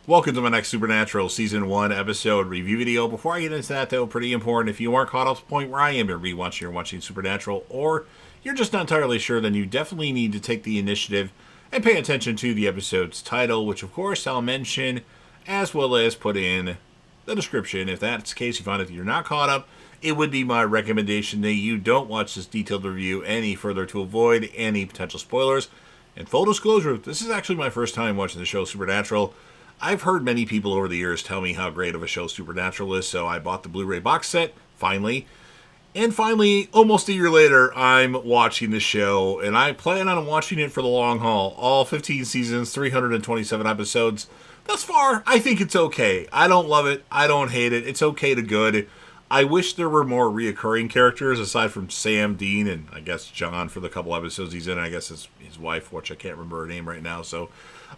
Welcome to my next Supernatural Season 1 episode review video. Before I get into that, though, pretty important, if you aren't caught up to the point where I am in rewatching or watching Supernatural, or you're just not entirely sure, then you definitely need to take the initiative and pay attention to the episode's title, which of course I'll mention, as well as put in the description. If that's the case, you find if you're not caught up, it would be my recommendation that you don't watch this detailed review any further to avoid any potential spoilers. And full disclosure, this is actually my first time watching the show Supernatural. I've heard many people over the years tell me how great of a show Supernatural is, so I bought the Blu-ray box set, finally. And finally, almost a year later, I'm watching the show, and I plan on watching it for the long haul. All 15 seasons, 327 episodes. Thus far, I think it's okay. I don't love it. I don't hate it. It's okay to good. I wish there were more reoccurring characters, aside from Sam, Dean, and I guess John for the couple episodes he's in. I guess his wife, which I can't remember her name right now, so...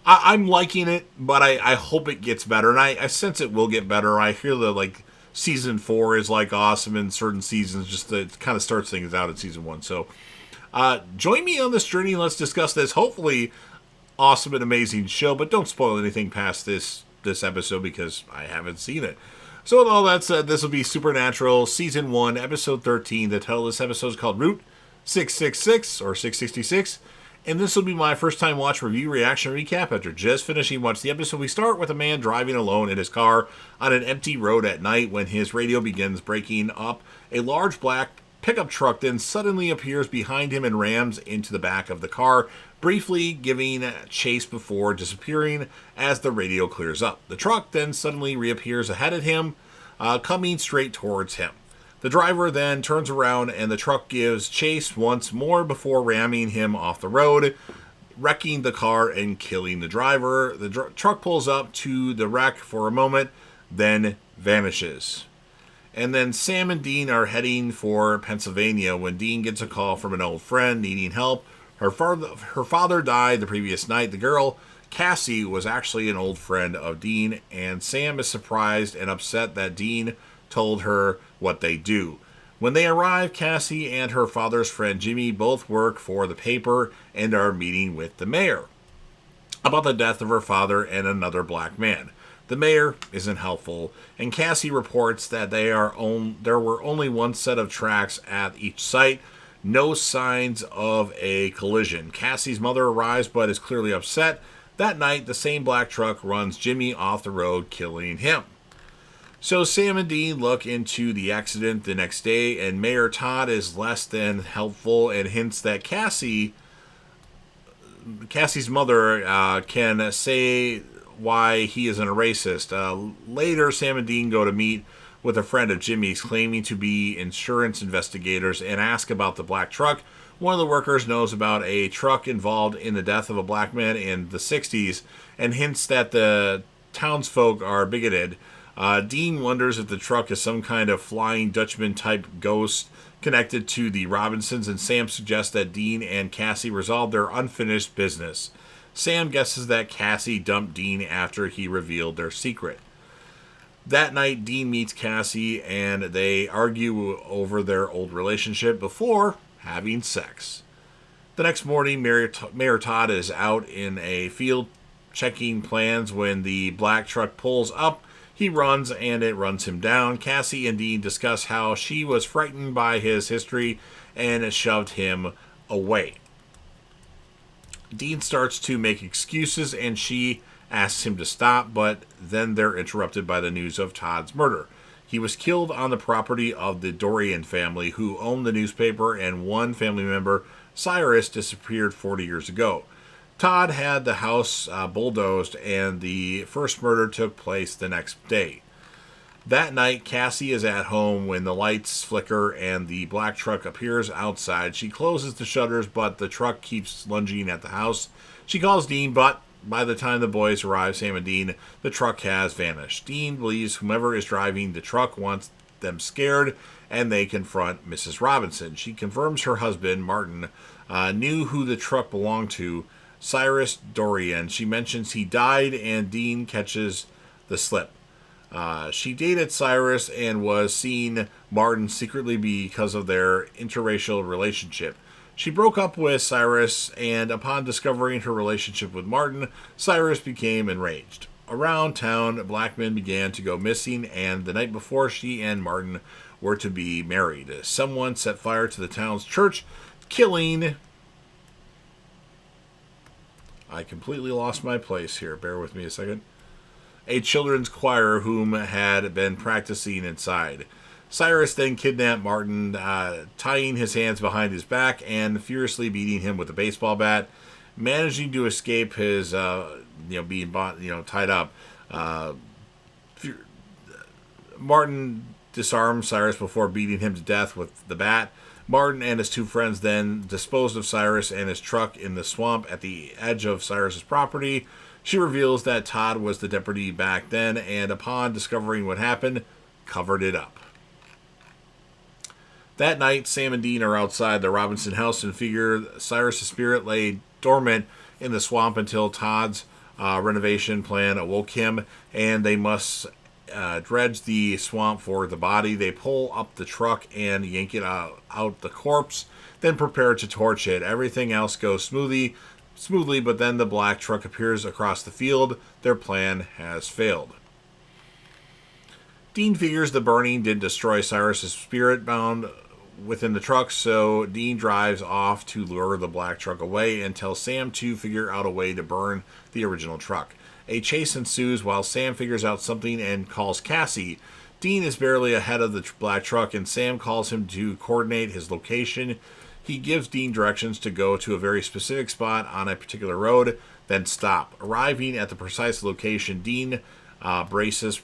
I'm liking it, but I hope it gets better, and I sense it will get better. I hear that, Season 4 is, awesome in certain seasons, just it kind of starts things out in Season 1. So, join me on this journey, and let's discuss this, hopefully, awesome and amazing show, but don't spoil anything past this episode, because I haven't seen it. So, with all that said, this will be Supernatural, Season 1, Episode 13. The title of this episode is called Route 666, or 666. And this will be my first time watch, review, reaction, recap after just finishing watch the episode. We start with a man driving alone in his car on an empty road at night when his radio begins breaking up. A large black pickup truck then suddenly appears behind him and rams into the back of the car, briefly giving chase before disappearing as the radio clears up. The truck then suddenly reappears ahead of him, coming straight towards him. The driver then turns around and the truck gives chase once more before ramming him off the road, wrecking the car and killing the driver. The truck pulls up to the wreck for a moment, then vanishes. And then Sam and Dean are heading for Pennsylvania when Dean gets a call from an old friend needing help. Her father died the previous night. The girl, Cassie, was actually an old friend of Dean, and Sam is surprised and upset that Dean told her what they do. When they arrive, Cassie and her father's friend Jimmy both work for the paper and are meeting with the mayor about the death of her father and another black man. The mayor isn't helpful, and Cassie reports that there were only one set of tracks at each site, no signs of a collision. Cassie's mother arrives but is clearly upset. That night, the same black truck runs Jimmy off the road, killing him. So Sam and Dean look into the accident the next day, and Mayor Todd is less than helpful and hints that Cassie's mother can say why he isn't a racist. Later, Sam and Dean go to meet with a friend of Jimmy's claiming to be insurance investigators and ask about the black truck. One of the workers knows about a truck involved in the death of a black man in the 60s and hints that the townsfolk are bigoted. Dean wonders if the truck is some kind of Flying Dutchman type ghost connected to the Robinsons, and Sam suggests that Dean and Cassie resolve their unfinished business. Sam guesses that Cassie dumped Dean after he revealed their secret. That night, Dean meets Cassie, and they argue over their old relationship before having sex. The next morning, Mayor Todd is out in a field checking plans when the black truck pulls up. He runs, and it runs him down. Cassie and Dean discuss how she was frightened by his history and shoved him away. Dean starts to make excuses, and she asks him to stop, but then they're interrupted by the news of Todd's murder. He was killed on the property of the Dorian family, who owned the newspaper, and one family member, Cyrus, disappeared 40 years ago. Todd had the house bulldozed, and the first murder took place the next day. That night, Cassie is at home when the lights flicker and the black truck appears outside. She closes the shutters, but the truck keeps lunging at the house. She calls Dean, but by the time the boys arrive, Sam and Dean, the truck has vanished. Dean believes whomever is driving the truck wants them scared, and they confront Mrs. Robinson. She confirms her husband, Martin, knew who the truck belonged to, Cyrus Dorian. She mentions he died, and Dean catches the slip. She dated Cyrus and was seeing Martin secretly because of their interracial relationship. She broke up with Cyrus, and upon discovering her relationship with Martin, Cyrus became enraged. around town, Blackman began to go missing, and the night before she and Martin were to be married, someone set fire to the town's church, killing... I completely lost my place here. Bear with me a second. A children's choir whom had been practicing inside. Cyrus then kidnapped Martin, tying his hands behind his back and furiously beating him with a baseball bat. Managing to escape his, being tied up. Martin disarmed Cyrus before beating him to death with the bat. Martin and his two friends then disposed of Cyrus and his truck in the swamp at the edge of Cyrus's property. She reveals that Todd was the deputy back then, and upon discovering what happened, covered it up. That night, Sam and Dean are outside the Robinson house and figure Cyrus' spirit lay dormant in the swamp until Todd's renovation plan awoke him, and they must dredge the swamp for the body. They pull up the truck and yank it out the corpse, then prepare to torch it. Everything else goes smoothly, but then the black truck appears across the field. Their plan has failed. Dean figures the burning did destroy Cyrus' spirit bound within the truck, so Dean drives off to lure the black truck away and tells Sam to figure out a way to burn the original truck. A chase ensues while Sam figures out something and calls Cassie. Dean is barely ahead of the black truck, and Sam calls him to coordinate his location. He gives Dean directions to go to a very specific spot on a particular road, then stop. Arriving at the precise location, Dean braces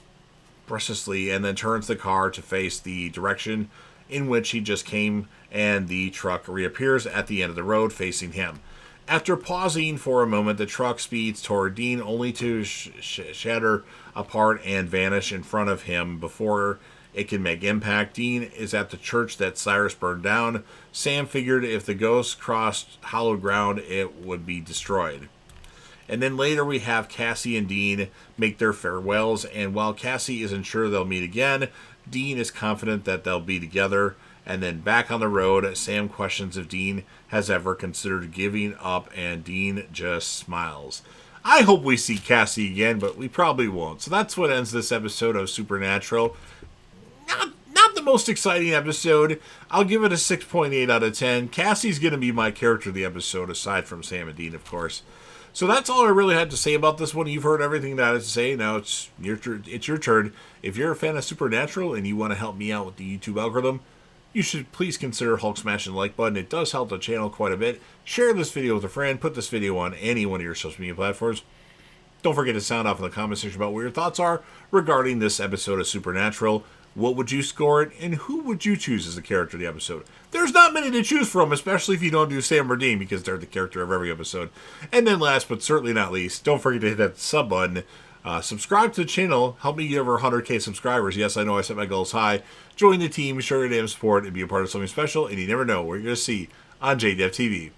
preciously and then turns the car to face the direction in which he just came, and the truck reappears at the end of the road facing him. After pausing for a moment, the truck speeds toward Dean, only to shatter apart and vanish in front of him before it can make impact. Dean is at the church that Cyrus burned down. Sam figured if the ghost crossed hallowed ground, it would be destroyed. And then later we have Cassie and Dean make their farewells, and while Cassie isn't sure they'll meet again, Dean is confident that they'll be together. And then back on the road, Sam questions if Dean has ever considered giving up, and Dean just smiles. I hope we see Cassie again, but we probably won't. So that's what ends this episode of Supernatural. Not the most exciting episode. I'll give it a 6.8 out of 10. Cassie's going to be my character of the episode, aside from Sam and Dean, of course. So that's all I really had to say about this one. You've heard everything that I had to say. Now it's your turn. If you're a fan of Supernatural and you want to help me out with the YouTube algorithm, you should please consider Hulk smashing the like button. It does help the channel quite a bit. Share this video with a friend. Put this video on any one of your social media platforms. Don't forget to sound off in the comment section about what your thoughts are regarding this episode of Supernatural. What would you score it, and who would you choose as the character of the episode? There's not many to choose from, especially if you don't do Sam or Dean, because they're the character of every episode. And then last but certainly not least, don't forget to hit that sub button. Subscribe to the channel. Help me get over 100k subscribers. Yes, I know I set my goals high. Join the team, show your damn support, and be a part of something special. And you never know what you're going to see on JDev TV.